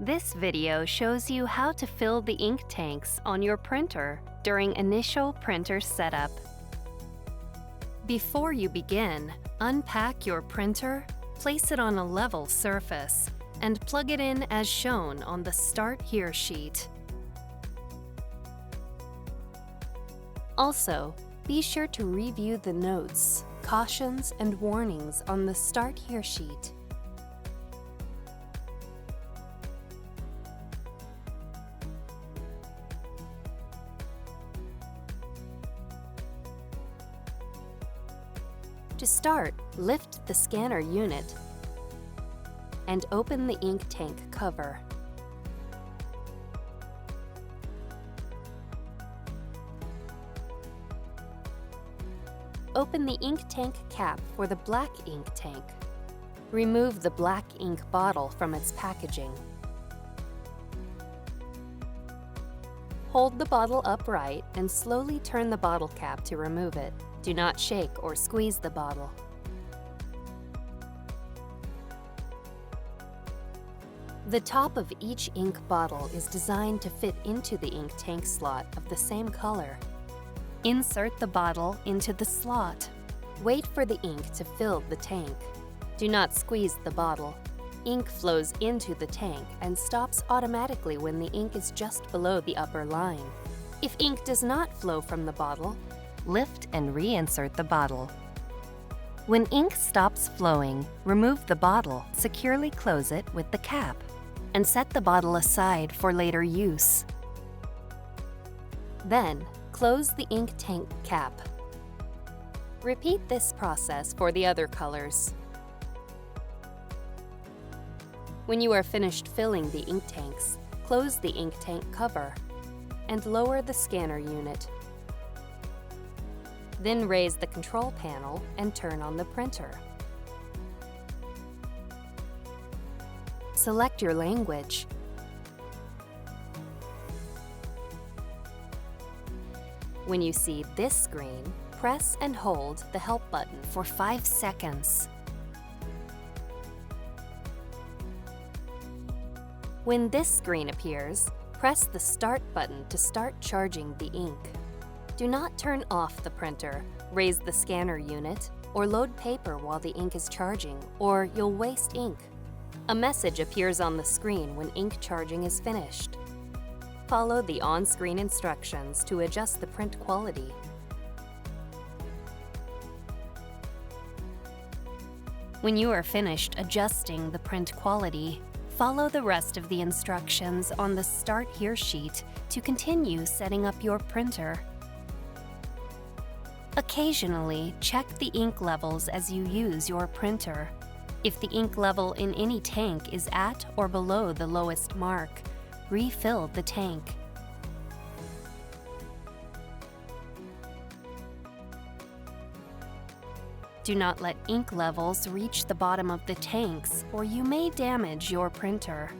This video shows you how to fill the ink tanks on your printer during initial printer setup. Before you begin, unpack your printer, place it on a level surface, and plug it in as shown on the Start Here sheet. Also, be sure to review the notes, cautions, and warnings on the Start Here sheet. To start, lift the scanner unit and open the ink tank cover. Open the ink tank cap for the black ink tank. Remove the black ink bottle from its packaging. Hold the bottle upright and slowly turn the bottle cap to remove it. Do not shake or squeeze the bottle. The top of each ink bottle is designed to fit into the ink tank slot of the same color. Insert the bottle into the slot. Wait for the ink to fill the tank. Do not squeeze the bottle. Ink flows into the tank and stops automatically when the ink is just below the upper line. If ink does not flow from the bottle, lift and reinsert the bottle. When ink stops flowing, remove the bottle, securely close it with the cap, and set the bottle aside for later use. Then, close the ink tank cap. Repeat this process for the other colors. When you are finished filling the ink tanks, close the ink tank cover and lower the scanner unit. Then raise the control panel and turn on the printer. Select your language. When you see this screen, press and hold the Help button for 5 seconds. When this screen appears, press the Start button to start charging the ink. Do not turn off the printer, raise the scanner unit, or load paper while the ink is charging, or you'll waste ink. A message appears on the screen when ink charging is finished. Follow the on-screen instructions to adjust the print quality. When you are finished adjusting the print quality, follow the rest of the instructions on the Start Here sheet to continue setting up your printer. Occasionally, check the ink levels as you use your printer. If the ink level in any tank is at or below the lowest mark, refill the tank. Do not let ink levels reach the bottom of the tanks, or you may damage your printer.